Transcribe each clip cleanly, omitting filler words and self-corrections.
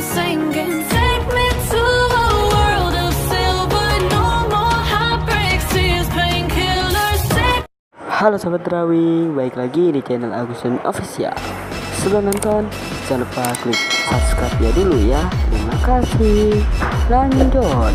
I'm sinking. Take me to a world of silver. No more heartbreaks, tears, painkillers. Halo Sobat Drawi, baik lagi di channel Agusun Official. Sebelum nonton, jangan lupa klik subscribe ya dulu ya. Terima kasih. Lanjut.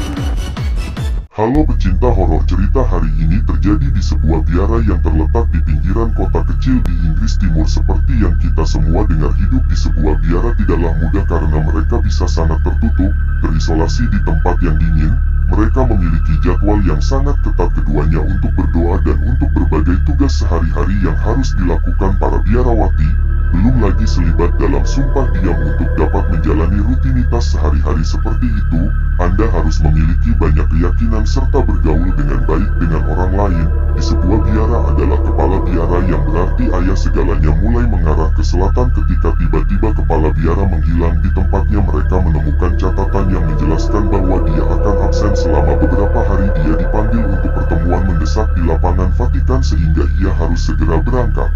Halo pecinta horor, cerita hari ini terjadi di sebuah biara yang terletak di pinggiran kota kecil di Inggris Timur. Seperti yang kita semua dengar, hidup di sebuah biara tidaklah mudah karena mereka bisa sangat tertutup, terisolasi di tempat yang dingin. Mereka memiliki jadwal yang sangat ketat keduanya untuk berdoa dan untuk berbagai tugas sehari-hari yang harus dilakukan para biarawati. Belum lagi selibat dalam sumpah diam untuk dapat menjalani rutinitas sehari-hari seperti itu. Anda harus memiliki banyak keyakinan serta bergaul dengan baik dengan orang lain. Di sebuah biara adalah kepala biara yang berarti ayah segalanya mulai mengarah ke selatan ketika tiba-tiba kepala biara menghilang. Di tempatnya mereka menemukan catatan yang menjelaskan bahwa dia akan absen selama beberapa hari. Dia dipanggil untuk pertemuan mendesak di lapangan Vatikan sehingga ia harus segera berangkat.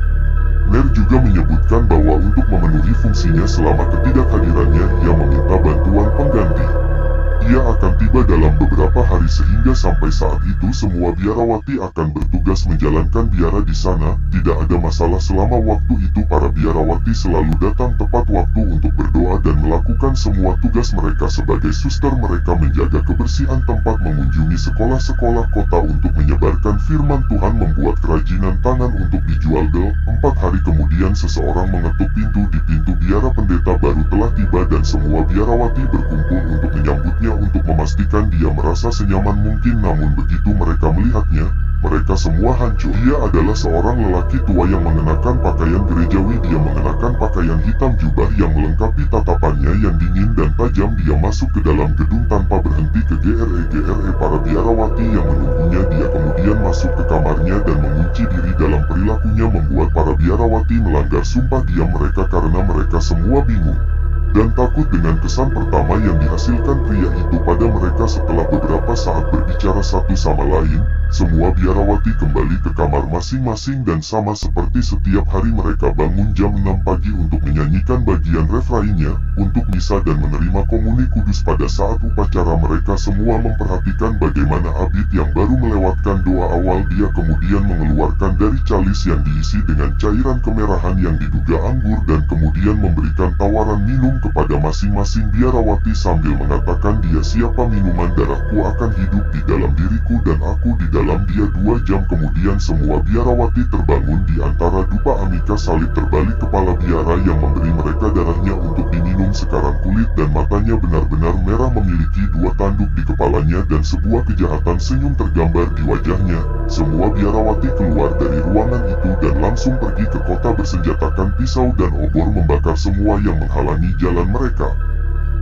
Mayor juga menyebutkan bahwa untuk memenuhi fungsinya selama ketidakhadirannya, ia meminta bantuan pengganti. Ia akan tiba dalam beberapa hari sehingga sampai saat itu semua biarawati akan bertugas menjalankan biara di sana. Tidak ada masalah selama waktu itu. Para biarawati selalu datang tepat waktu untuk berdoa dan melakukan semua tugas mereka sebagai suster. Mereka menjaga kebersihan tempat, mengunjungi sekolah-sekolah kota untuk menyebarkan firman Tuhan, membuat kerajinan tangan untuk dijual. 4 hari kemudian seseorang mengetuk pintu. Di pintu biara pendeta baru telah tiba dan semua biarawati berkumpul untuk menyambutnya untuk memastikan dia merasa senyaman mungkin. Namun begitu mereka melihatnya, mereka semua hancur. Dia adalah seorang lelaki tua yang mengenakan pakaian gerejawi. Dia mengenakan pakaian hitam, jubah yang melengkapi tatapannya yang dingin dan tajam. Dia masuk ke dalam gedung tanpa berhenti ke GRE. Para biarawati yang menunggunya. Dia kemudian masuk ke kamarnya dan mengunci diri. Dalam perilakunya membuat para biarawati melanggar sumpah diam mereka karena mereka semua bingung dan takut dengan kesan pertama yang dihasilkan pria itu pada mereka. Setelah beberapa saat berbicara satu sama lain, semua biarawati kembali ke kamar masing-masing dan sama seperti setiap hari mereka bangun jam 6 pagi untuk menyanyikan bagian refrainnya untuk misa dan menerima komuni kudus. Pada saat upacara mereka semua memperhatikan bagaimana Abid yang baru melewatkan doa awal. Dia kemudian mengeluarkan dari calis yang diisi dengan cairan kemerahan yang diduga anggur dan kemudian memberikan tawaran minum kepada masing-masing biarawati sambil mengatakan, dia siapa minuman darahku akan hidup di dalam diriku dan aku di dalam dia. 2 jam kemudian semua biarawati terbangun di antara dupa amika salib terbalik. Kepala biara yang memberi mereka darahnya untuk diminum sekarang kulit dan matanya benar-benar merah, memiliki 2 tanduk di kepalanya dan sebuah kejahatan senyum tergambar di wajahnya. Semua biarawati keluar dari ruangan itu dan langsung pergi ke kota bersenjatakan pisau dan obor membakar semua yang menghalangi jalan mereka.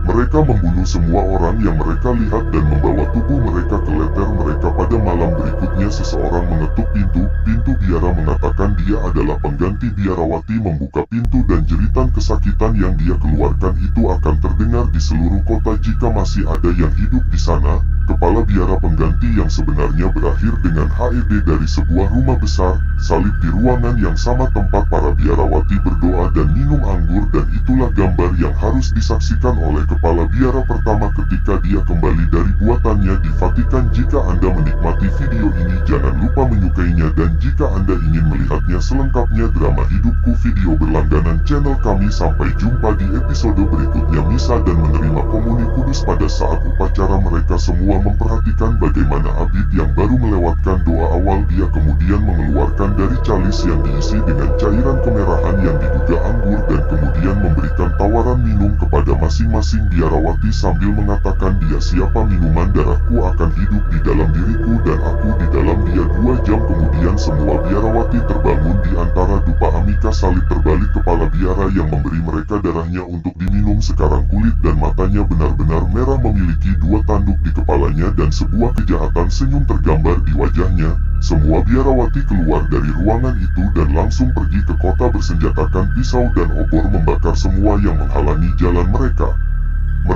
Mereka membunuh semua orang yang mereka lihat dan membawa tubuh mereka ke leter mereka. Pada malam berikutnya seseorang mengetuk pintu. Pintu biara mengatakan dia adalah pengganti biarawati. Membuka pintu dan jeritan kesakitan yang dia keluarkan itu akan terdengar di seluruh kota jika masih ada yang hidup di sana. Kepala biara pengganti yang sebenarnya berakhir dengan HED dari sebuah rumah besar, salib di ruangan yang sama tempat para biarawati berdoa dan minum anggur, dan itulah gambar yang harus disaksikan oleh kepala biara pertama ketika dia kembali dari buatannya di Vatikan. Jika Anda menikmati video ini jangan lupa menyukainya, dan jika Anda ingin melihatnya selengkapnya drama hidupku video berlangganan channel kami. Sampai jumpa di episode berikutnya. Misa dan menerima komuni kudus. Pada saat upacara mereka semua memperhatikan bagaimana Abid yang baru melewatkan doa awal. Dia kemudian mengeluarkan dari calis yang diisi dengan cairan kemerahan yang diduga anggur dan kemudian memberikan tawaran minum kepada masing-masing biarawati sambil mengatakan, dia siapa minuman darahku akan hidup di dalam diriku dan aku di dalam dia. 2 jam kemudian semua biarawati terbangun di antara dupa amika salib terbalik. Kepala biara yang memberi mereka darahnya untuk diminum sekarang kulit dan matanya benar-benar merah, memiliki 2 tanduk di kepalanya dan sebuah kejahatan senyum tergambar di wajahnya. Semua biarawati keluar dari ruangan itu dan langsung pergi ke kota bersenjatakan pisau dan obor membakar semua yang menghalangi jalan mereka.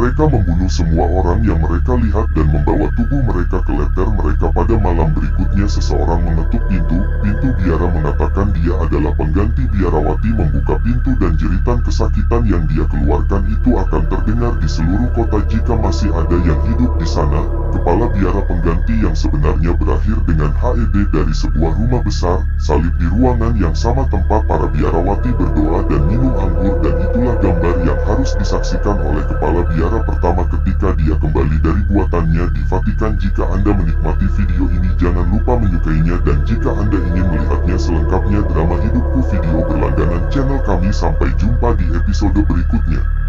Mereka membunuh semua orang yang mereka lihat dan membawa tubuh mereka ke letter mereka. Pada malam berikutnya seseorang mengetuk pintu. Pintu biara mengatakan dia adalah pengganti biarawati. Membuka pintu dan jeritan kesakitan yang dia keluarkan itu akan terdengar di seluruh kota jika masih ada yang hidup di sana. Kepala biara pengganti yang sebenarnya berakhir dengan HED dari sebuah rumah besar, salib di ruangan yang sama tempat para biarawati berdoa dan minum anggur, dan itulah gambar yang harus disaksikan oleh kepala biara pertama ketika dia kembali dari buatannya di Vatikan. Jika Anda menikmati video ini jangan lupa menyukainya, dan jika Anda ingin melihatnya selengkapnya drama hidupku video berlangganan channel kami. Sampai jumpa di episode berikutnya.